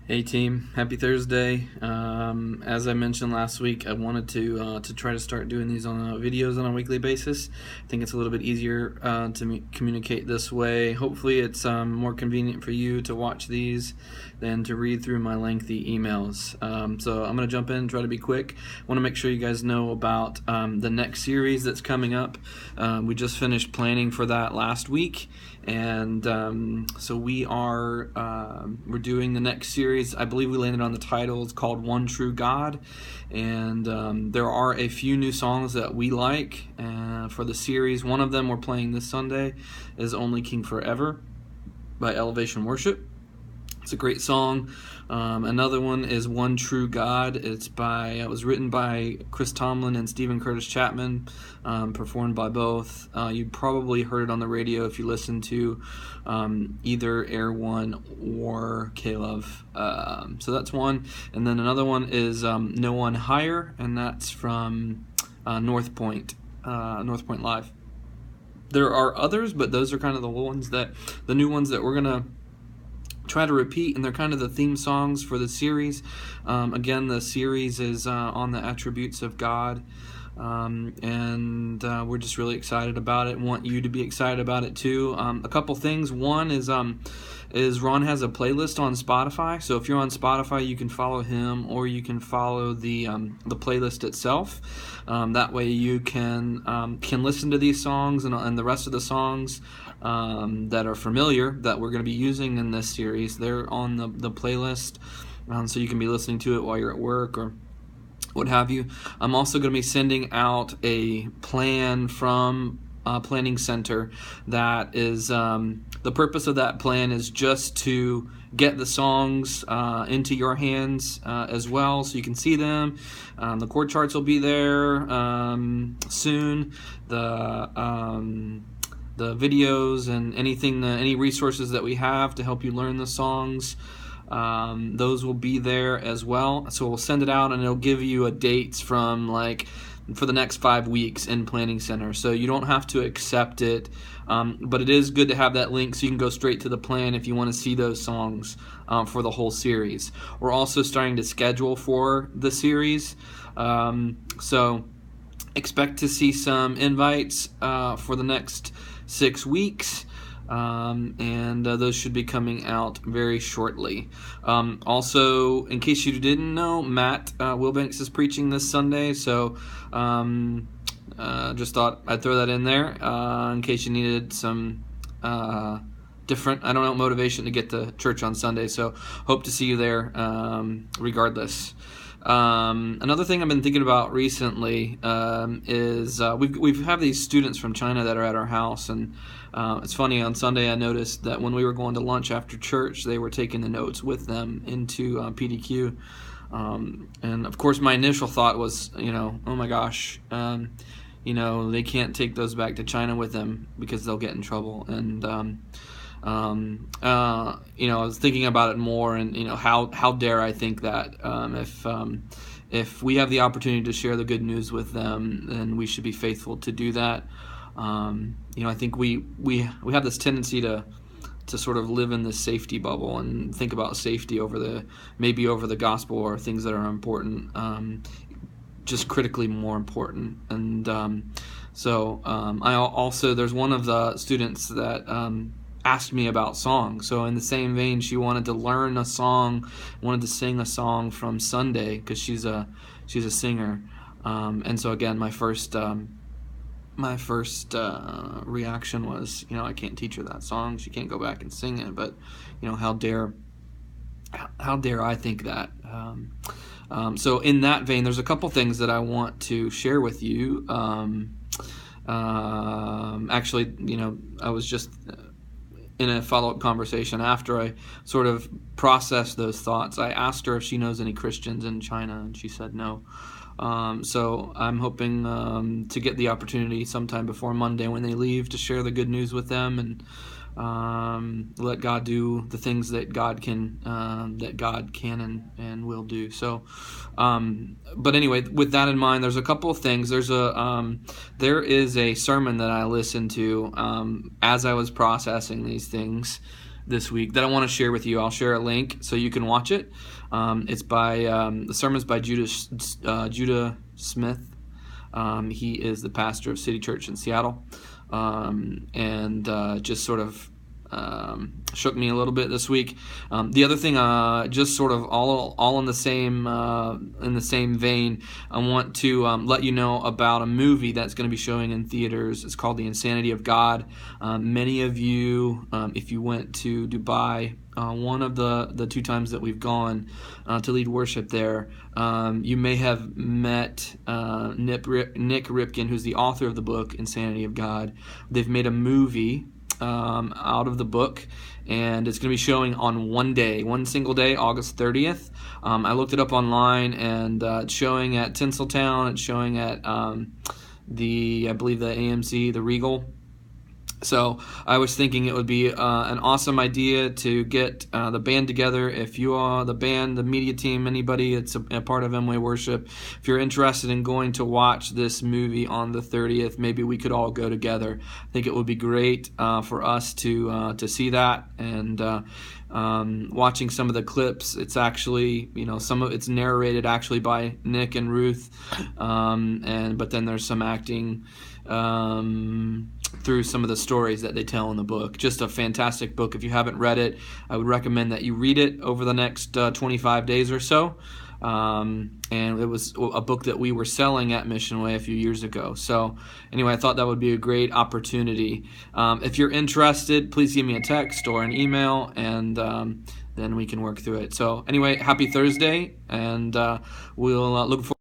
Hey team, happy Thursday. As I mentioned last week, I wanted to try to start doing these on videos on a weekly basis. I think it's a little bit easier to communicate this way. Hopefully it's more convenient for you to watch these than to read through my lengthy emails. So I'm going to jump in and try to be quick. I want to make sure you guys know about the next series that's coming up. We just finished planning for that last week, and so we're doing the next series. I believe we landed on the title. It's called One True God, and there are a few new songs that we like for the series. One of them we're playing this Sunday is Only King Forever by Elevation Worship. It's a great song. Another one is One True God. It was written by Chris Tomlin and Stephen Curtis Chapman, performed by both. You probably heard it on the radio if you listened to either Air One or K-Love. So that's one. And then another one is No One Higher, and that's from North Point Live. There are others, but those are kind of the new ones that we're gonna try to repeat, and they're kind of the theme songs for the series. Again, the series is on the attributes of God, and we're just really excited about it. Want you to be excited about it too. A couple things. One is Ron has a playlist on Spotify, so if you're on Spotify, you can follow him, or you can follow the playlist itself. That way, you can listen to these songs and the rest of the songs that are familiar that we're going to be using in this series. They're on the playlist, so you can be listening to it while you're at work or what have you. I'm also going to be sending out a plan from Planning Center. That is the purpose of that plan is just to get the songs into your hands as well, so you can see them. The chord charts will be there soon. The videos and any resources that we have to help you learn the songs, those will be there as well. So we'll send it out, and it'll give you a dates from for the next 5 weeks in Planning Center. So you don't have to accept it, but it is good to have that link so you can go straight to the plan if you want to see those songs for the whole series. We're also starting to schedule for the series, so expect to see some invites for the next 6 weeks, and those should be coming out very shortly. Also, in case you didn't know, Matt Wilbanks is preaching this Sunday, so just thought I'd throw that in there in case you needed some different, motivation to get to church on Sunday. So hope to see you there regardless. Another thing I've been thinking about recently is we have these students from China that are at our house, and it's funny, on Sunday I noticed that when we were going to lunch after church, they were taking the notes with them into PDQ, and of course my initial thought was, oh my gosh, they can't take those back to China with them because they'll get in trouble. And I was thinking about it more, and how dare I think that if we have the opportunity to share the good news with them, then we should be faithful to do that. I think we have this tendency to sort of live in this safety bubble and think about safety over the gospel or things that are important, just critically more important. And so I also, there's one of the students that asked me about songs. So in the same vein, she wanted to learn a song, wanted to sing a song from Sunday because she's a singer. And so again, my first reaction was, I can't teach her that song. She can't go back and sing it. But how dare I think that? So in that vein, there's a couple things that I want to share with you. Actually, I was just in a follow-up conversation after I sort of processed those thoughts. I asked her if she knows any Christians in China, and she said no. So I'm hoping to get the opportunity sometime before Monday when they leave to share the good news with them, and let God do the things that God can and will do. So, but anyway, with that in mind, there's a couple of things. There is a sermon that I listened to as I was processing these things this week that I want to share with you. I'll share a link so you can watch it. It's by the sermon's by Judah Smith. He is the pastor of City Church in Seattle, and just sort of shook me a little bit this week. The other thing, just sort of all in the same vein, I want to let you know about a movie that's going to be showing in theaters. It's called The Insanity of God. Many of you, if you went to Dubai, one of the 2 times that we've gone to lead worship there, you may have met Nick Ripken, who's the author of the book Insanity of God. They've made a movie out of the book, and it's going to be showing on one single day, August 30th. I looked it up online, and it's showing at Tinseltown. It's showing at I believe the AMC, the Regal. So I was thinking it would be an awesome idea to get the band together. If you are the band, the media team, anybody that's a part of Mway Worship, if you're interested in going to watch this movie on the 30th, maybe we could all go together. I think it would be great for us to see that. And watching some of the clips, it's actually, some of it's narrated actually by Nick and Ruth, but then there's some acting through some of the stories that they tell in the book. Just a fantastic book. If you haven't read it, I would recommend that you read it over the next 25 days or so. And it was a book that we were selling at Mission Way a few years ago. So anyway, I thought that would be a great opportunity. If you're interested, please give me a text or an email, and then we can work through it. So anyway, happy Thursday, and we'll look forward